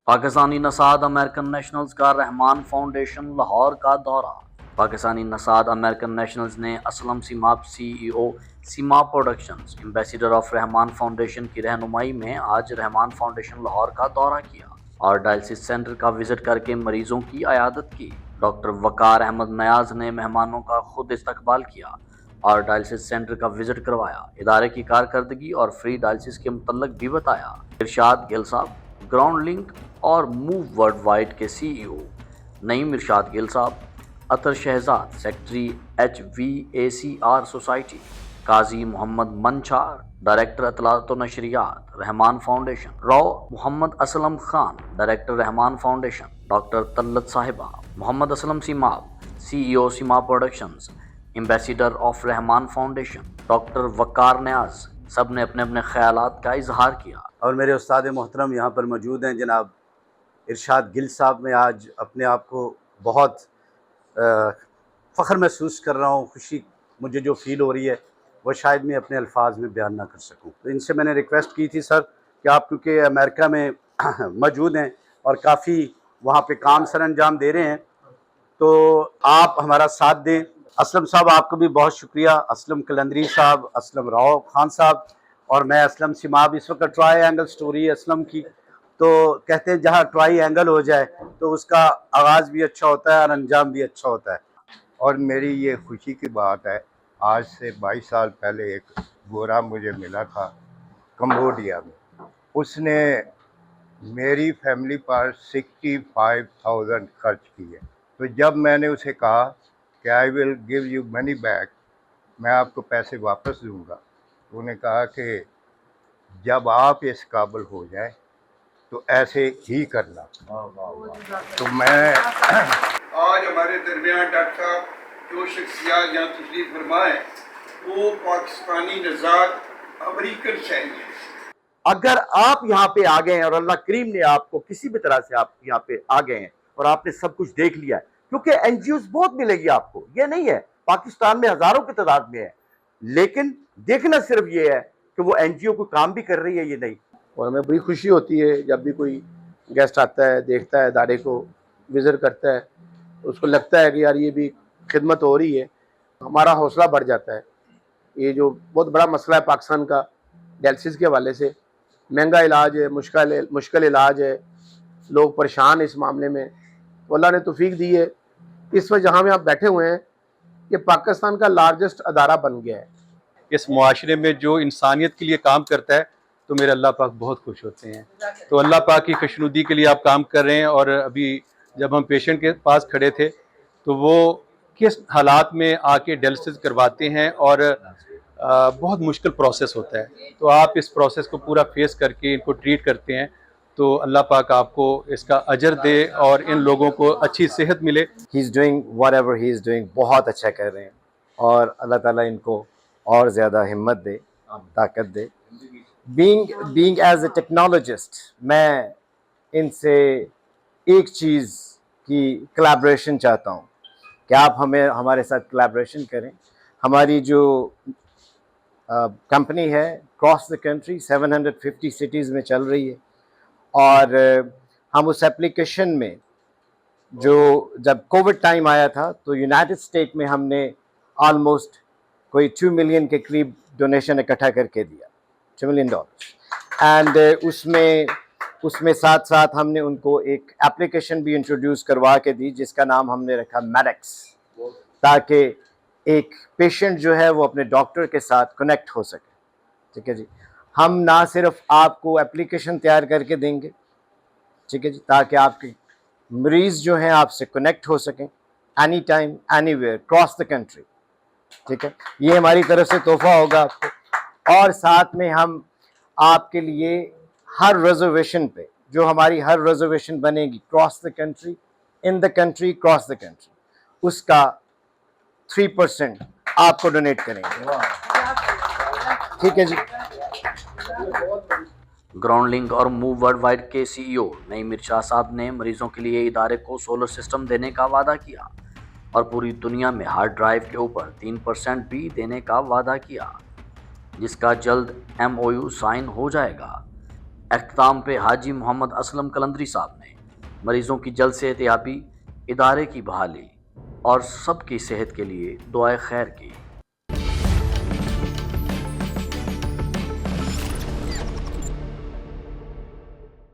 پاکستانی نژاد American nationals کا رحمان foundation Lahore کا دورہ۔ پاکستانی نژاد امریکن نیشنلز نے Aslam Seemab CEO Seemab productions ambassador of Rahman foundation کی رہنمائی میں آج رحمان فاؤنڈیشن لاہور کا دورہ کیا اور ڈائلسس سینٹر کا وزٹ کر کے مریضوں کی عیادت کی۔ ڈاکٹر وقار احمد نیاز نے مہمانوں کا خود استقبال کیا اور ڈائلسس سینٹر کا وزٹ کروایا، ادارے کی کارکردگی اور فری ڈائلسس کے متعلق بھی بتایا۔ ارشاد گل صاحب، گراؤنڈ لنک اور موو ورلڈ وائڈ کے CEO، نعیم ارشاد گل صاحب، عطر شہزاد سیکرٹری HVACR سوسائٹی، قاضی محمد منچار ڈائریکٹر اطلاعات و نشریات رحمان فاؤنڈیشن، رو Muhammad Aslam Khan director Rahman foundation, doctor Talat صاحبہ، Muhammad Aslam Seemab CEO Seemab productions ambassador of Rahman foundation, doctor Waqar Niaz, سب نے اپنے اپنے خیالات کا اظہار کیا۔ اور میرے استاد محترم یہاں پر موجود ہیں جناب ارشاد گل صاحب۔ میں آج اپنے آپ کو بہت فخر محسوس کر رہا ہوں، خوشی مجھے جو فیل ہو رہی ہے وہ شاید میں اپنے الفاظ میں بیان نہ کر سکوں۔ تو ان سے میں نے ریکویسٹ کی تھی سر کہ آپ کیونکہ امریکہ میں موجود ہیں اور کافی وہاں پہ کام سر انجام دے رہے ہیں، تو آپ ہمارا ساتھ دیں۔ اسلم صاحب آپ کو بھی بہت شکریہ، اسلم کلندری صاحب، اسلم راؤ خان صاحب اور میں اسلم سیماب۔ اس وقت ٹرائی اینگل سٹوری ہے اسلم کی، تو کہتے ہیں جہاں ٹرائی اینگل ہو جائے تو اس کا آغاز بھی اچھا ہوتا ہے اور انجام بھی اچھا ہوتا ہے۔ اور میری یہ خوشی کی بات ہے، آج سے 22 سال پہلے ایک گورا مجھے ملا تھا کمبوڈیا میں، اس نے میری فیملی پر 65,000 خرچ کیے۔ تو جب میں نے اسے کہا کہ I will give you money back, میں آپ کو پیسے واپس دوں گا، تو انہوں نے کہا کہ جب آپ اس قابل ہو جائیں تو ایسے ہی کرنا۔ تو میں آج ہمارے درمیان ڈاکٹر صاحب جو شخصیات یہاں تشریف فرمائے وہ پاکستانی نژاد امریکن شہری ہیں۔ اگر آپ یہاں پہ آ گئے ہیں اور اللہ کریم نے آپ کو کسی بھی طرح سے آپ یہاں پہ آ گئے ہیں اور آپ نے سب کچھ دیکھ لیا ہے، کیونکہ NGOs بہت ملے گی آپ کو، یہ نہیں ہے پاکستان میں ہزاروں کی تعداد میں ہے، لیکن دیکھنا صرف یہ ہے کہ وہ NGO کو کام بھی کر رہی ہے، یہ نہیں۔ اور ہمیں بڑی خوشی ہوتی ہے جب بھی کوئی گیسٹ آتا ہے، دیکھتا ہے ادارے کو، وزٹ کرتا ہے، اس کو لگتا ہے کہ یار یہ بھی خدمت ہو رہی ہے، ہمارا حوصلہ بڑھ جاتا ہے۔ یہ جو بہت بڑا مسئلہ ہے پاکستان کا ڈائلسس کے حوالے سے، مہنگا علاج ہے، مشکل علاج ہے، لوگ پریشان ہیں اس معاملے میں، تو اللہ نے توفیق دی ہے اس وقت جہاں میں آپ بیٹھے ہوئے ہیں یہ پاکستان کا لارجسٹ ادارہ بن گیا ہے۔ اس معاشرے میں جو انسانیت کے لیے کام کرتا ہے تو میرے اللہ پاک بہت خوش ہوتے ہیں۔ تو اللہ پاک کی خوشنودی کے لیے آپ کام کر رہے ہیں، اور ابھی جب ہم پیشنٹ کے پاس کھڑے تھے تو وہ کس حالات میں آ کے ڈائلسس کرواتے ہیں، اور بہت مشکل پروسیس ہوتا ہے، تو آپ اس پروسیس کو پورا فیس کر کے ان کو ٹریٹ کرتے ہیں، تو اللہ پاک آپ کو اس کا اجر دے اور ان لوگوں کو اچھی صحت ملے۔ He is doing whatever he is doing, بہت اچھا کر رہے ہیں، اور اللہ تعالیٰ ان کو اور زیادہ ہمت دے، طاقت دے۔ بینگ ایز اے ٹیکنالوجسٹ، میں ان سے ایک چیز کی کلیبریشن چاہتا ہوں کہ آپ ہمارے ساتھ کلیبریشن کریں۔ ہماری جو کمپنی ہے کراس دا کنٹری 750 سٹیز میں چل رہی ہے، اور ہم اس ایپلیکیشن میں جو جب کووڈ ٹائم آیا تھا تو یونائٹڈ اسٹیٹ میں ہم نے آلموسٹ کوئی 2 ملین کے قریب ڈونیشن اکٹھا کر کے دیا، $2 ملین، اینڈ اس میں ساتھ ساتھ ہم نے ان کو ایک ایپلیکیشن بھی انٹروڈیوس کروا کے دی جس کا نام ہم نے رکھا میڈکس، تاکہ ایک پیشنٹ جو ہے وہ اپنے ڈاکٹر کے ساتھ کنیکٹ ہو سکے۔ ٹھیک ہے جی، ہم نہ صرف آپ کو ایپلیکیشن تیار کر کے دیں گے، ٹھیک ہے جی، تاکہ آپ کے مریض جو ہیں آپ سے کنیکٹ ہو سکیں any time any where cross the country, ٹھیک ہے، یہ ہماری طرف سے تحفہ ہوگا آپ کو۔ اور ساتھ میں ہم آپ کے لیے ہر ریزرویشن پہ، جو ہماری ہر ریزرویشن بنے گی cross the country, in the country, cross the country, اس کا 3% آپ کو ڈونیٹ کریں گے، ٹھیک ہے جی۔ گراؤنڈ لنک اور موو ورلڈ وائڈ کے CEO نعیم ارشاد صاحب نے مریضوں کے لیے ادارے کو سولر سسٹم دینے کا وعدہ کیا اور پوری دنیا میں ہارڈ ڈرائیو کے اوپر 3% بھی دینے کا وعدہ کیا، جس کا جلد MOU سائن ہو جائے گا۔ اختتام پہ حاجی محمد اسلم کلندری صاحب نے مریضوں کی جلد صحت یابی، ادارے کی بحالی اور سب کی صحت کے لیے دعائے خیر کی۔